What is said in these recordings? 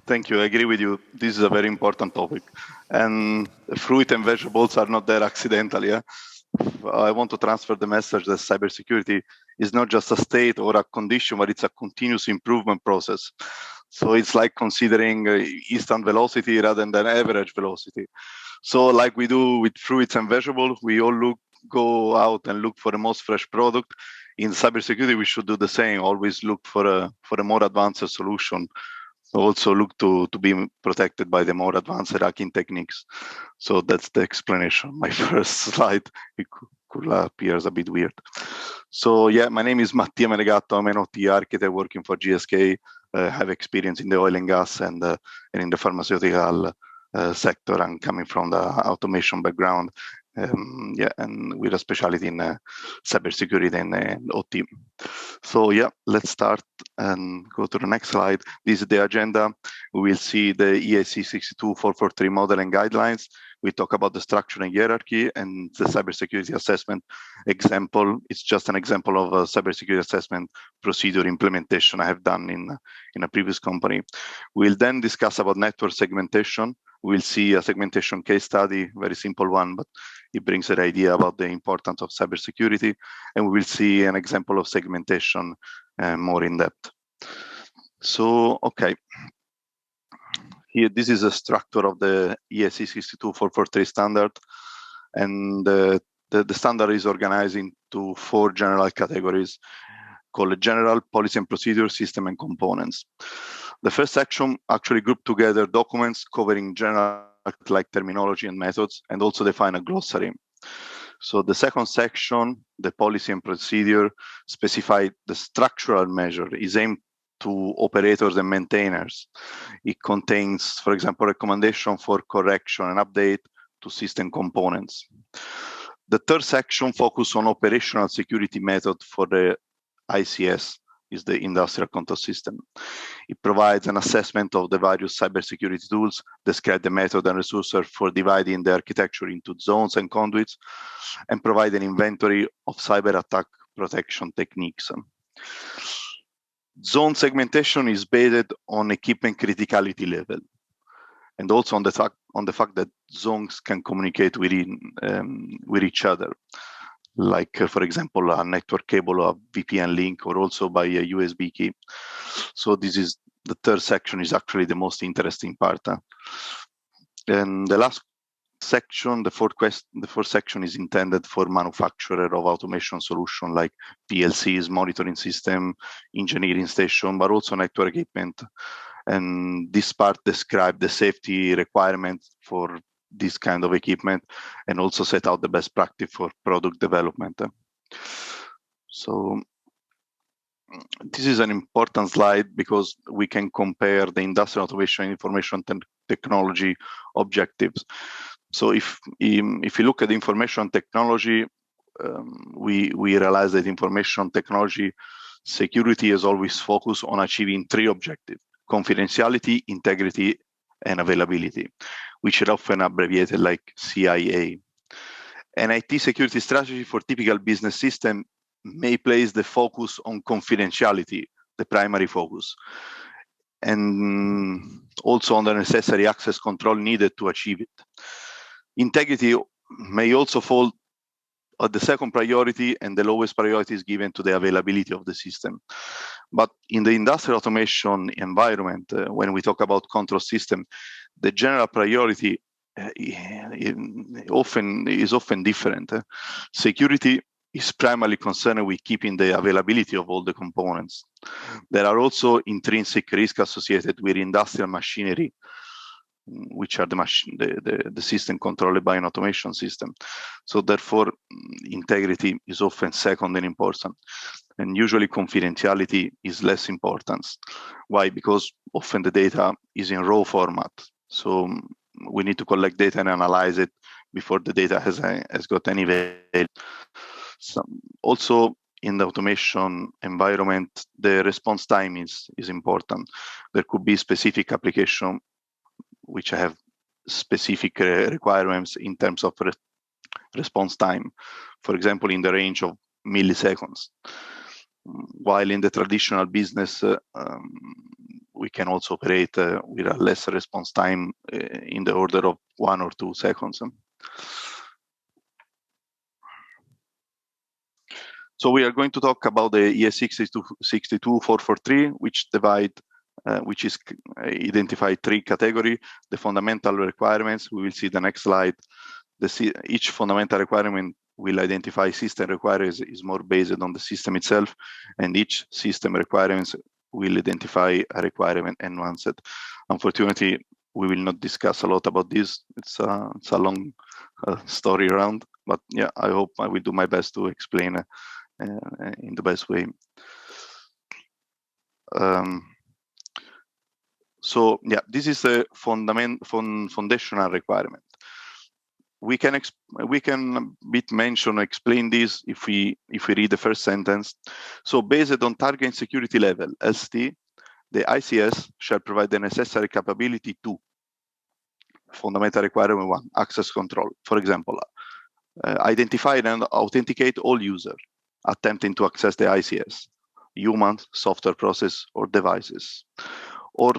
Thank you. I agree with you. This is a very important topic. And fruit and vegetables are not there accidentally. Yeah? I want to transfer the message that cybersecurity is not just a state or a condition, but it's a continuous improvement process. So it's like considering instant velocity rather than average velocity. So like we do with fruits and vegetables, we all go out and look for the most fresh product. In cybersecurity, we should do the same. Always look for a more advanced solution. Also look to be protected by the more advanced hacking techniques. So that's the explanation. My first slide, it could appear a bit weird. So yeah, my name is Mattia Menegatto. I'm an OT architect working for GSK. Have experience in the oil and gas and in the pharmaceutical sector. I'm coming from the automation background. And with a specialty in cybersecurity and OT. So yeah, let's start and go to the next slide. This is the agenda. We will see the EAC 62443 model and guidelines. We talk about the structure and hierarchy and the cybersecurity assessment example. It's just an example of a cybersecurity assessment procedure implementation I have done in a previous company. We'll then discuss about network segmentation. We'll see a segmentation case study, very simple one, but it brings an idea about the importance of cybersecurity. And we will see an example of segmentation more in depth. So, okay. Here, this is a structure of the EAC 62443 standard. And the standard is organized into 4 general categories called general, policy and procedure, system, and components. The first section actually grouped together documents covering general like terminology and methods, and also define a glossary. So the second section, the policy and procedure, specify the structural measure is aimed to operators and maintainers. It contains, for example, recommendation for correction and update to system components. The third section focuses on operational security method for the ICS, is the industrial control system. It provides an assessment of the various cybersecurity tools, describe the method and resources for dividing the architecture into zones and conduits, and provide an inventory of cyber attack protection techniques. Zone segmentation is based on equipment criticality level, and also on the fact that zones can communicate with each other. Like, for example, a network cable or a VPN link, or also by a USB key. So this is the third section is actually the most interesting part. And the last section, the fourth section is intended for manufacturer of automation solution like PLCs, monitoring system, engineering station, but also network equipment. And this part describes the safety requirements for this kind of equipment, and also set out the best practice for product development. So this is an important slide because we can compare the industrial automation and information technology objectives. So if you look at information technology, we realize that information technology security is always focused on achieving 3 objectives: confidentiality, integrity, and availability, which are often abbreviated like CIA. An IT security strategy for typical business system may place the focus on confidentiality, the primary focus, and also on the necessary access control needed to achieve it. Integrity may also fall at the second priority, and the lowest priority is given to the availability of the system. But in the industrial automation environment, when we talk about control system, the general priority is often different. Security is primarily concerned with keeping the availability of all the components. There are also intrinsic risks associated with industrial machinery, which are the system controlled by an automation system. So therefore, integrity is often second in importance. And usually confidentiality is less important. Why? Because often the data is in raw format. So we need to collect data and analyze it before the data has got any value. Also, in the automation environment, the response time is important. There could be specific application which have specific requirements in terms of response time, for example, in the range of milliseconds. While in the traditional business, we can also operate with a less response time in the order of 1 or 2 seconds. So we are going to talk about the ES 62443, which is identified 3 categories: the fundamental requirements. We will see the next slide. Each fundamental requirement will identify system requirements is more based on the system itself, and each system requirements will identify a requirement enhanced. Unfortunately, we will not discuss a lot about this. It's a long story around, but yeah, I hope I will do my best to explain in the best way. So yeah, this is a foundational requirement. We can explain this if we read the first sentence. So based on target security level LST, the ICS shall provide the necessary capability to fundamental requirement 1, access control. For example, identify and authenticate all users attempting to access the ICS, humans, software process, or devices. Or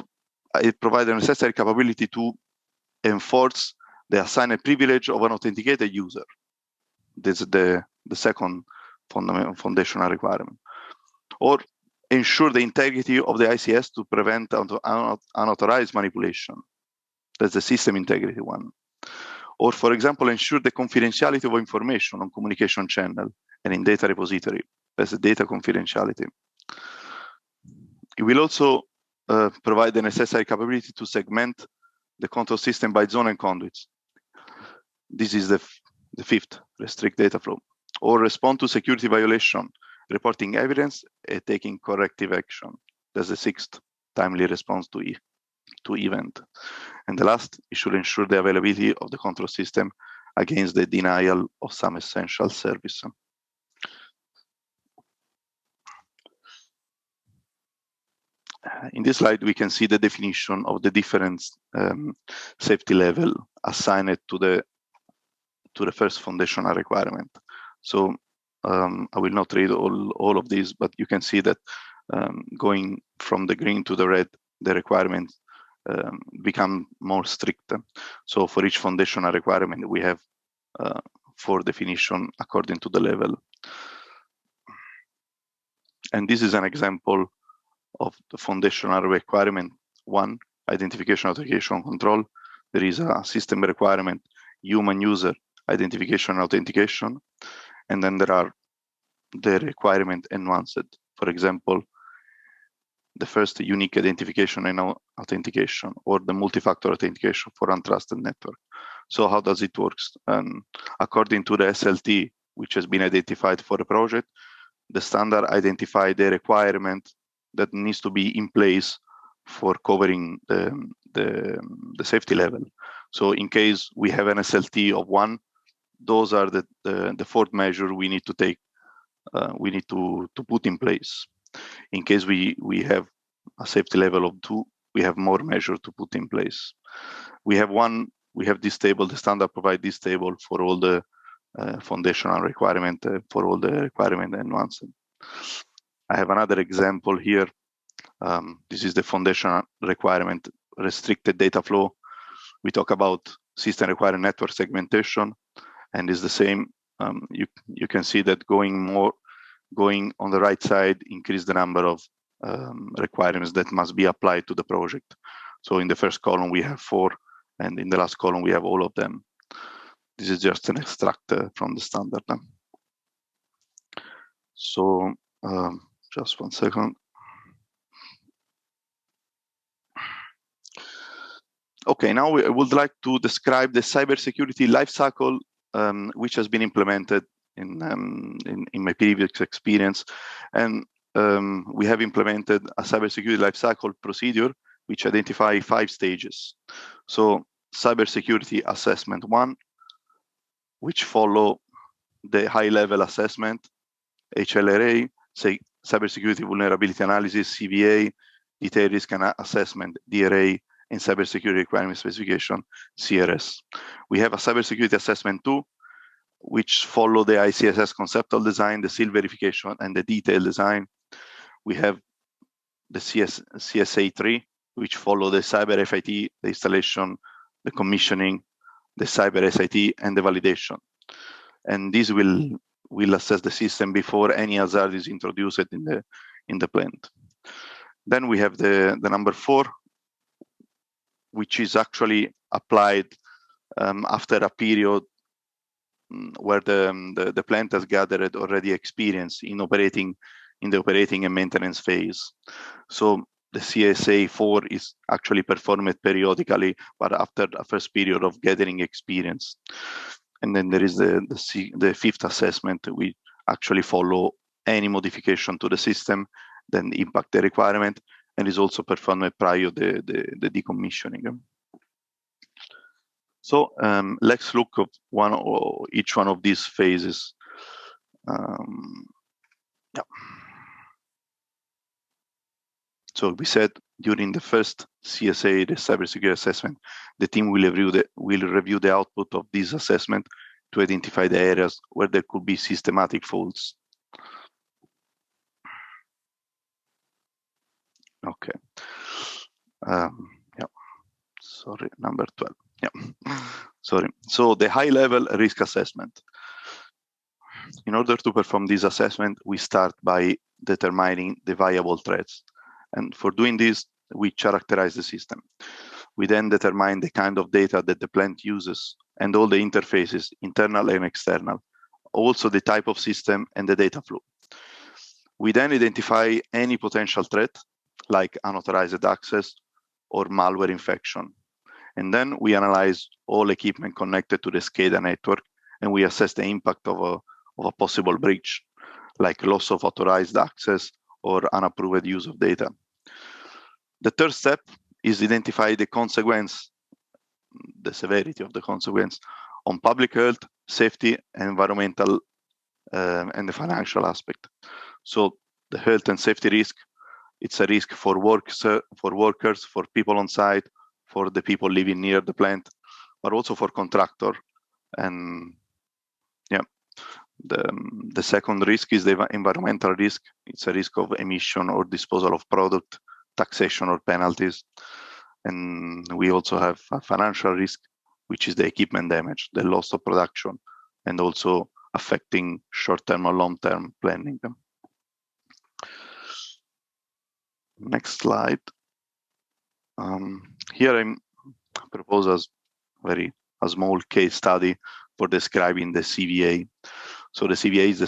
it provides the necessary capability to enforce the assigned privilege of an authenticated user. This is the second foundational requirement. Or ensure the integrity of the ICS to prevent unauthorized manipulation. That's the system integrity one. Or, for example, ensure the confidentiality of information on communication channel and in data repository. That's the data confidentiality. It will also provide the necessary capability to segment the control system by zone and conduits. This is the 5th, restrict data flow. Or respond to security violation, reporting evidence and taking corrective action. That's the 6th, timely response to event. And the last, it should ensure the availability of the control system against the denial of some essential service. In this slide, we can see the definition of the different safety level assigned to the first foundational requirement. So I will not read all of these, but you can see that going from the green to the red, the requirements become more strict. So for each foundational requirement, we have 4 definitions according to the level. And this is an example of the foundational requirement 1, identification, authentication, control. There is a system requirement, human user, identification and authentication. And then there are the requirement enhanced. For example, the first, unique identification and authentication, or the multi-factor authentication for untrusted network. So how does it work? According to the SLT, which has been identified for a project, the standard identifies the requirement that needs to be in place for covering the safety level. So in case we have an SLT of 1, those are the 4th measure we need to take, we need to put in place. In case we have a safety level of 2, we have more measures to put in place. We have this table, the standard provide this table for all the foundational requirement, for all the requirement enhanced. I have another example here. This is the foundational requirement, restricted data flow. We talk about system required network segmentation, and it's the same. You can see that going on the right side, increase the number of requirements that must be applied to the project. So in the first column, we have 4, and in the last column, we have all of them. This is just an extract from the standard. So just 1 second. Okay, now I would like to describe the cybersecurity lifecycle, which has been implemented in my previous experience. And we have implemented a cybersecurity lifecycle procedure, which identifies 5 stages. So cybersecurity assessment 1, which follow the high-level assessment, HLRA, say cybersecurity vulnerability analysis, CVA, detailed risk assessment, DRA, and cybersecurity requirement specification, CRS. We have a cybersecurity assessment 2, which follow the ICSS conceptual design, the seal verification, and the detailed design. We have the CSA3, which follow the cyber FIT, the installation, the commissioning, the cyber SIT, and the validation. And this will assess the system before any hazard is introduced in the plant. Then we have the number 4, which is actually applied after a period where the plant has gathered already experience in the operating and maintenance phase. So the CSA 4 is actually performed periodically, but after the first period of gathering experience. And then there is the 5th assessment. We actually follow any modification to the system, then impact the requirement, and is also performed prior to the decommissioning. So let's look at each one of these phases. Yeah. So we said during the first CSA, the cybersecurity assessment, the team will review the output of this assessment to identify the areas where there could be systematic faults. Okay. Yeah. Sorry, number 12. Yeah. Sorry. So the high-level risk assessment. In order to perform this assessment, we start by determining the viable threats. And for doing this, we characterize the system. We then determine the kind of data that the plant uses and all the interfaces, internal and external, also the type of system and the data flow. We then identify any potential threat, like unauthorized access or malware infection. And then we analyze all equipment connected to the SCADA network, and we assess the impact of a possible breach, like loss of authorized access or unapproved use of data. The third step is identify the consequence, the severity of the consequence on public health, safety, environmental, and the financial aspect. So the health and safety risk, it's a risk for workers, for people on site, for the people living near the plant, but also for contractor. And yeah, the second risk is the environmental risk. It's a risk of emission or disposal of product, taxation or penalties. And we also have a financial risk, which is the equipment damage, the loss of production, and also affecting short-term or long-term planning. Next slide. Here I propose a small case study for describing the CVA. So the CVA is the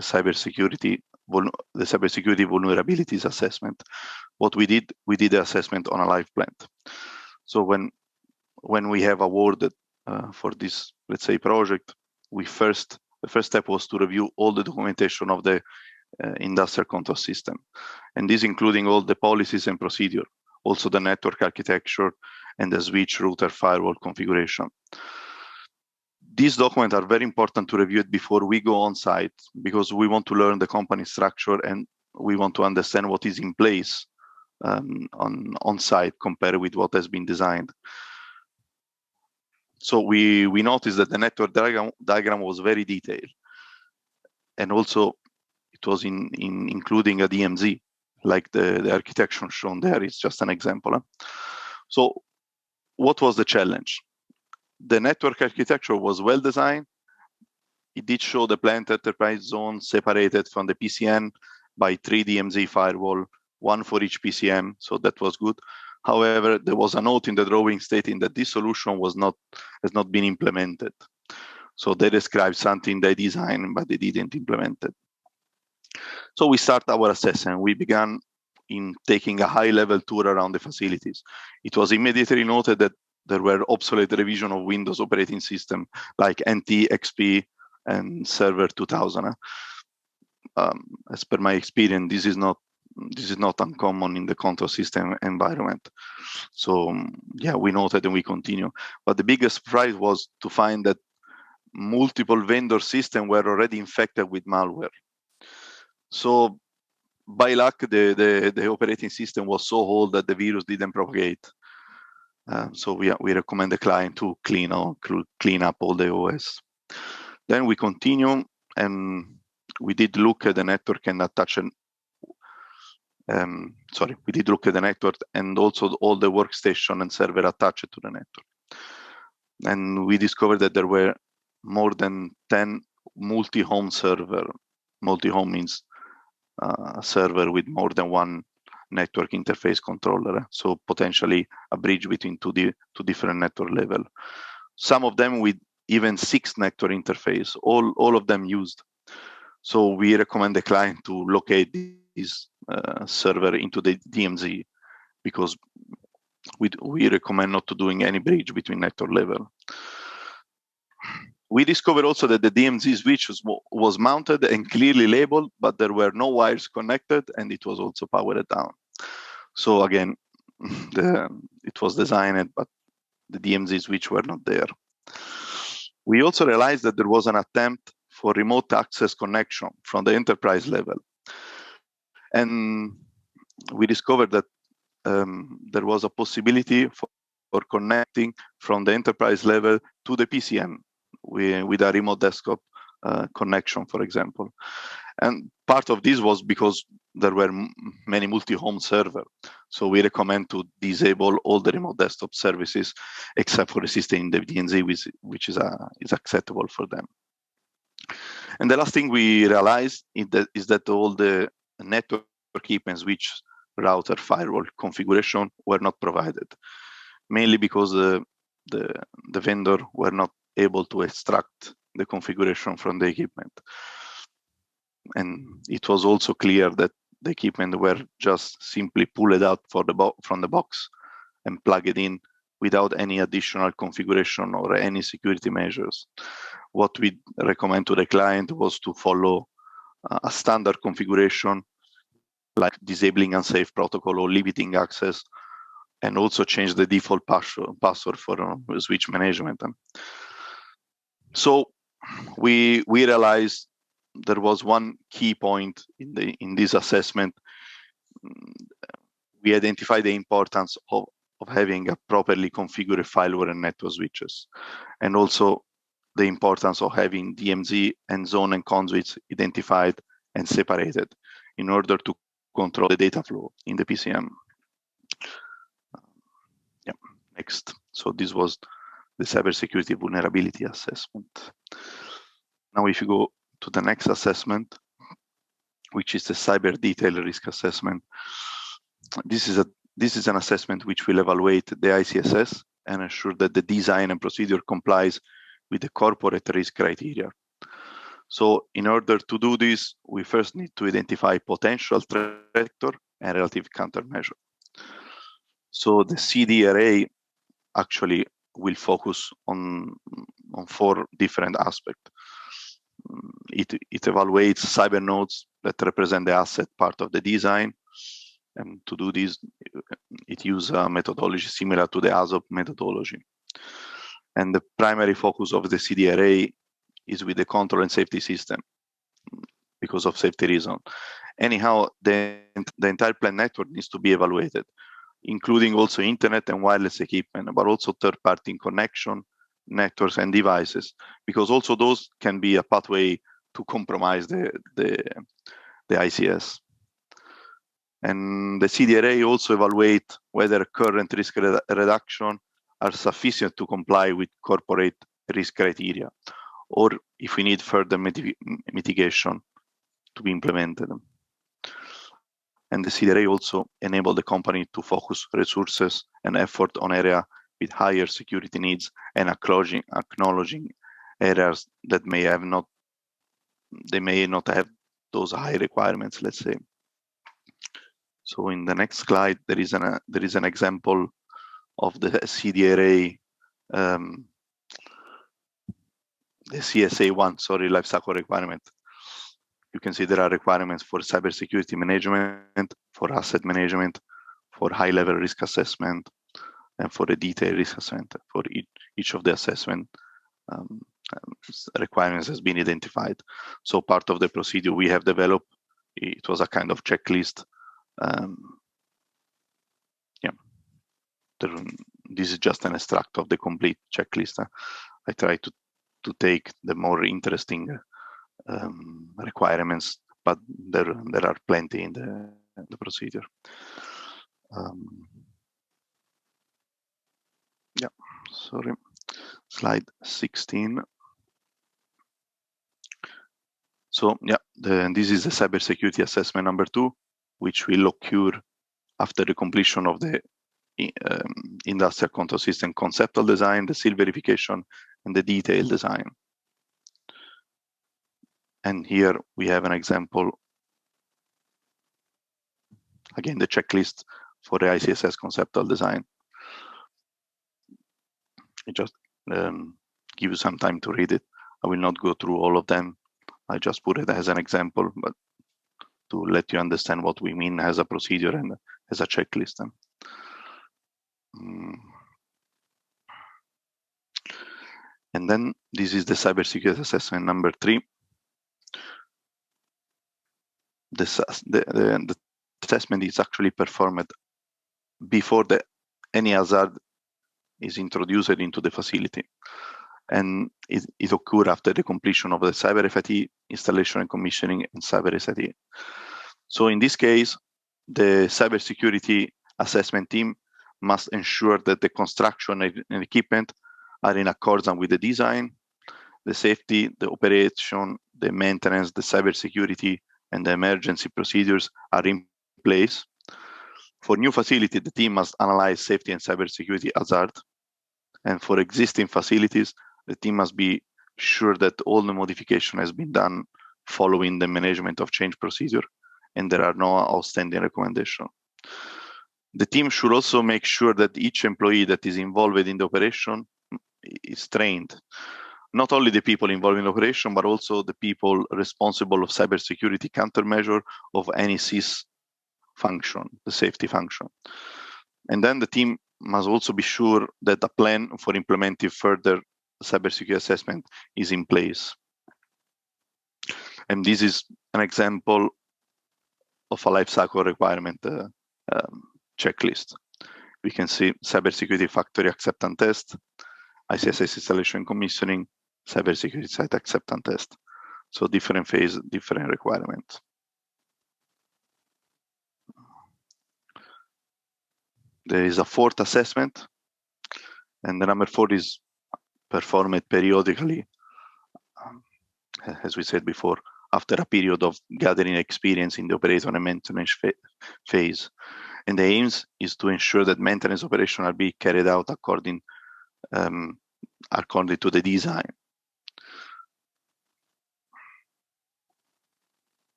cybersecurity vulnerabilities assessment. What we did the assessment on a live plant. So when we have awarded for this, let's say, project, the first step was to review all the documentation of the industrial control system, and this including all the policies and procedure, also the network architecture and the switch, router, firewall configuration. These documents are very important to review it before we go on site, because we want to learn the company structure and we want to understand what is in place on site compared with what has been designed. So we noticed that the network diagram was very detailed, and also it was including a DMZ, like the architecture shown there is just an example. So what was the challenge? The network architecture was well designed. It did show the plant enterprise zone separated from the PCN by 3 DMZ firewall, 1 for each PCM, so that was good. However, there was a note in the drawing stating that this solution has not been implemented. So they described something they designed, but they didn't implement it. So we start our assessment. We began in taking a high-level tour around the facilities. It was immediately noted that there were obsolete revision of Windows operating system like NT, XP, and Server 2000. As per my experience, this is not uncommon in the control system environment. So yeah, we noted and we continue. But the biggest surprise was to find that multiple vendor systems were already infected with malware. So by luck, the operating system was so old that the virus didn't propagate. So we recommend the client to clean up all the OS. Then we continue, and we did look at the network and attach we did look at the network and also all the workstation and server attached to the network. And we discovered that there were more than 10 multi-home server. Multi-home means a server with more than one network interface controller. So potentially a bridge between two different network levels. Some of them with even 6 network interface, all of them used. So we recommend the client to locate this server into the DMZ, because we recommend not to doing any bridge between network level. We discovered also that the DMZ switch was mounted and clearly labeled, but there were no wires connected, and it was also powered down. So again, it was designed, but the DMZ switch were not there. We also realized that there was an attempt for remote access connection from the enterprise level. And we discovered that there was a possibility for connecting from the enterprise level to the PCM with a remote desktop connection, for example. And part of this was because there were many multi-home servers. So we recommend to disable all the remote desktop services except for the system in the DMZ, which is acceptable for them. And the last thing we realized is that all the network equipment, switch, router, firewall configuration were not provided, mainly because the vendor were not able to extract the configuration from the equipment. And it was also clear that the equipment were just simply pulled out from the box and plugged in without any additional configuration or any security measures. What we recommend to the client was to follow a standard configuration, like disabling unsafe protocol or limiting access, and also change the default password for switch management. So we realized there was one key point in this assessment. We identified the importance of having a properly configured firewall and network switches, and also the importance of having DMZ and zone and conduits identified and separated in order to control the data flow in the PCM. Next. So this was the cybersecurity vulnerability assessment. Now, if you go to the next assessment, which is the cyber detail risk assessment, this is an assessment which will evaluate the ICSS and ensure that the design and procedure complies with the corporate risk criteria. So in order to do this, we first need to identify potential threat vector and relative countermeasure. So the CDRA actually will focus on 4 different aspects. It evaluates cyber nodes that represent the asset part of the design. And to do this, it uses a methodology similar to the ASOP methodology. And the primary focus of the CDRA is with the control and safety system because of safety reasons. Anyhow, the entire plant network needs to be evaluated, including also internet and wireless equipment, but also third-party connection, networks, and devices, because also those can be a pathway to compromise the ICS. And the CDRA also evaluate whether current risk reduction are sufficient to comply with corporate risk criteria, or if we need further mitigation to be implemented. And the CDRA also enable the company to focus resources and effort on area with higher security needs and acknowledging areas that may not have those high requirements, let's say. So in the next slide, there is an example of the CDRA, the CSA1, lifecycle requirement. You can see there are requirements for cybersecurity management, for asset management, for high-level risk assessment, and for the detailed risk assessment. For each of the assessment requirements has been identified. So part of the procedure we have developed, it was a kind of checklist. This is just an extract of the complete checklist. I try to take the more interesting requirements, but there are plenty in the procedure. Yeah, sorry, slide 16. So yeah, this is the cybersecurity assessment number 2, which will occur after the completion of the industrial control system conceptual design, the seal verification, and the detailed design. And here we have an example, again, the checklist for the ICSS conceptual design. I just give you some time to read it. I will not go through all of them. I just put it as an example, but to let you understand what we mean as a procedure and as a checklist. And then this is the cybersecurity assessment number 3. The assessment is actually performed before any hazard is introduced into the facility. And it occurs after the completion of the cyber FIT installation and commissioning and cyber SIT. So in this case, the cybersecurity assessment team must ensure that the construction and equipment are in accordance with the design, the safety, the operation, the maintenance, the cybersecurity, and the emergency procedures are in place. For new facility, the team must analyze safety and cybersecurity hazard. And for existing facilities, the team must be sure that all the modification has been done following the management of change procedure, and there are no outstanding recommendations. The team should also make sure that each employee that is involved in the operation is trained. Not only the people involved in operation, but also the people responsible of cybersecurity countermeasure of any SIS function, the safety function. And then the team must also be sure that a plan for implementing further cybersecurity assessment is in place. And this is an example of a lifecycle requirement checklist. We can see cybersecurity factory acceptance test, ICSS installation commissioning, cybersecurity site acceptance test. So different phase, different requirements. There is a 4th assessment, and the number 4 is performed periodically, as we said before, after a period of gathering experience in the operation and maintenance phase. And the aims is to ensure that maintenance operations are being carried out according to the design.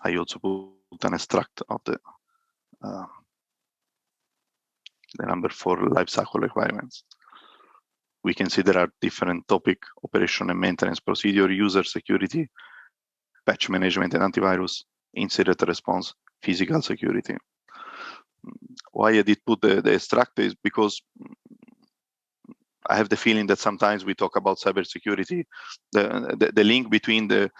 I also put an extract of the number 4 lifecycle requirements. We can see there are different topic: operation and maintenance procedure, user security, patch management and antivirus, incident response, physical security. Why I did put the extract is because I have the feeling that sometimes we talk about cybersecurity, the link between the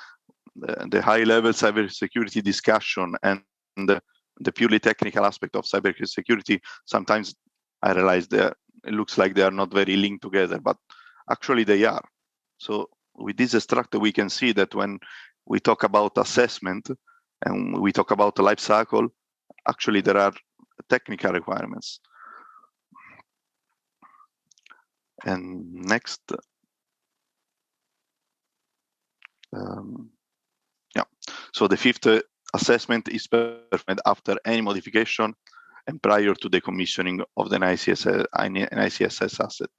high-level cybersecurity discussion and the purely technical aspect of cybersecurity. Sometimes I realize that it looks like they are not very linked together, but actually they are. So with this extract, we can see that when we talk about assessment and we talk about the life cycle, actually there are technical requirements. And next, so the 5th assessment is performed after any modification and prior to the commissioning of an ICSS asset.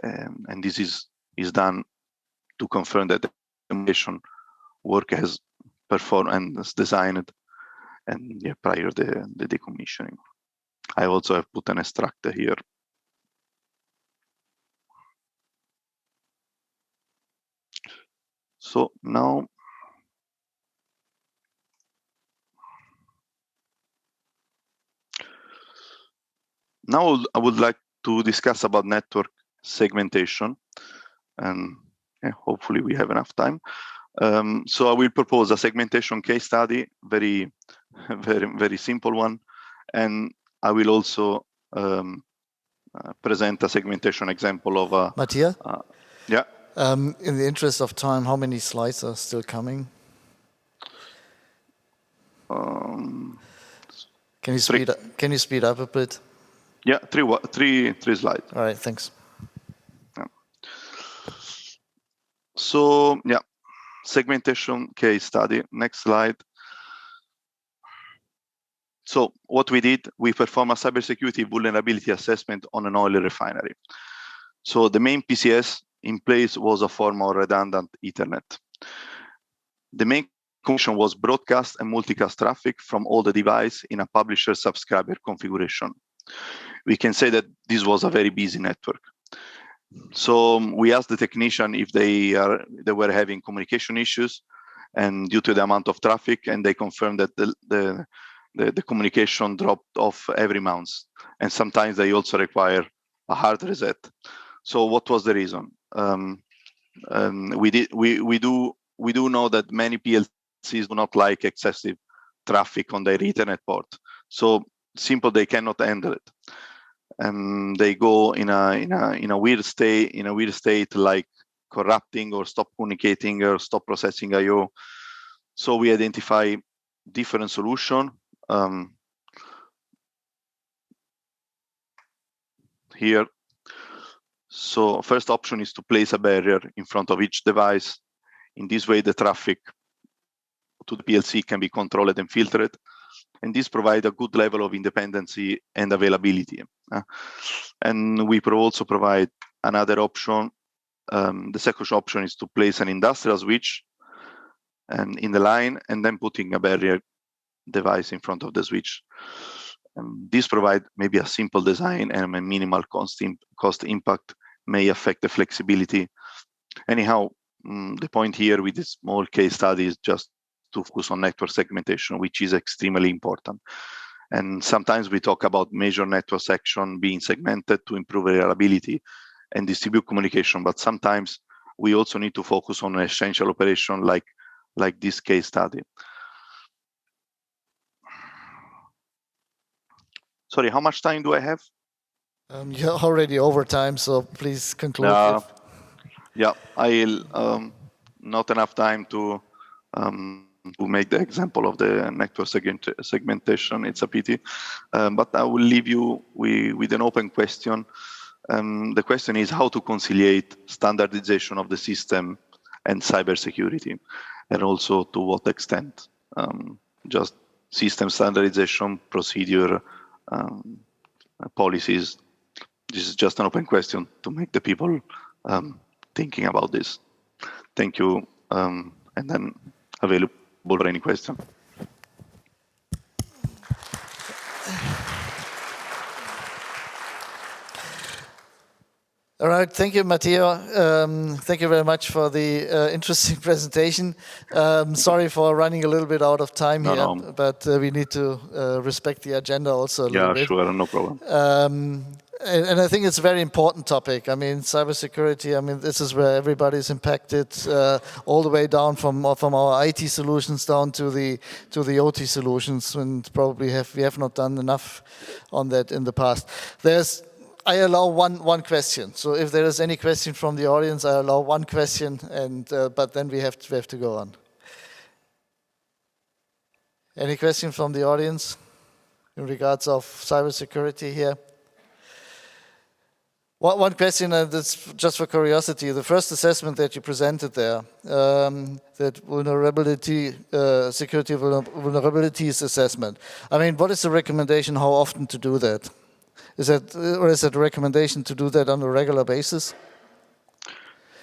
And this is done to confirm that the implementation work has performed and is designed, and prior to the decommissioning. I also have put an extract here. So now I would like to discuss about network segmentation, and hopefully we have enough time. So I will propose a segmentation case study, very simple one, and I will also present a segmentation example of a... Mattia? Yeah. In the interest of time, how many slides are still coming? Can you speed up? Can you speed up a bit? Yeah, three slides. All right, thanks. Yeah. So yeah, segmentation case study. Next slide. So what we did, we performed a cybersecurity vulnerability assessment on an oil refinery. So the main PCS in place was a form of redundant Ethernet. The main function was broadcast and multicast traffic from all the devices in a publisher-subscriber configuration. We can say that this was a very busy network. So we asked the technician if they were having communication issues, and due to the amount of traffic, and they confirmed that the communication dropped off every month, and sometimes they also require a hard reset. So what was the reason? We do know that many PLCs do not like excessive traffic on their Ethernet port. So simple, they cannot handle it, and they go in a weird state, like corrupting or stop communicating or stop processing I/O. So we identify different solution. Here. So first option is to place a barrier in front of each device. In this way, the traffic to the PLC can be controlled and filtered. And this provides a good level of independency and availability. And we also provide another option. The second option is to place an industrial switch and in the line, and then putting a barrier device in front of the switch. This provides maybe a simple design and a minimal cost impact, may affect the flexibility. Anyhow, the point here with this small case study is just to focus on network segmentation, which is extremely important. And sometimes we talk about major network section being segmented to improve reliability and distribute communication, but sometimes we also need to focus on essential operation like this case study. Sorry, how much time do I have? You're already over time, so please conclude. Yeah, I'll not enough time to make the example of the network segmentation. It's a pity, but I will leave you with an open question. The question is how to conciliate standardization of the system and cybersecurity, and also to what extent just system standardization, procedure, policies. This is just an open question to make the people thinking about this. Thank you, and then available for any question. All right, thank you, Matteo. Thank you very much for the interesting presentation. Sorry for running a little bit out of time here, but we need to respect the agenda also a little bit. Yeah, sure, no problem. And I think it's a very important topic. I mean, cybersecurity, I mean, this is where everybody's impacted, all the way down from our IT solutions down to the OT solutions, and probably we have not done enough on that in the past. I allow one question. So if there is any question from the audience, I allow one question, and but then we have to go on. Any question from the audience in regards of cybersecurity here? One question, and that's just for curiosity. The first assessment that you presented there, that security vulnerabilities assessment. I mean, what is the recommendation? How often to do that? Is that a recommendation to do that on a regular basis?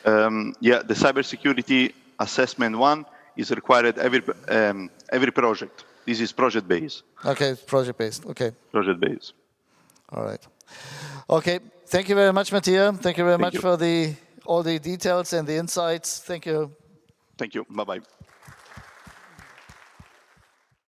Yeah, the cybersecurity assessment one is required every project. This is project based. Okay, project based. Okay. Project based. All right. Okay. Thank you very much, Matteo. Thank you very much for all the details and the insights. Thank you. Thank you. Bye-bye.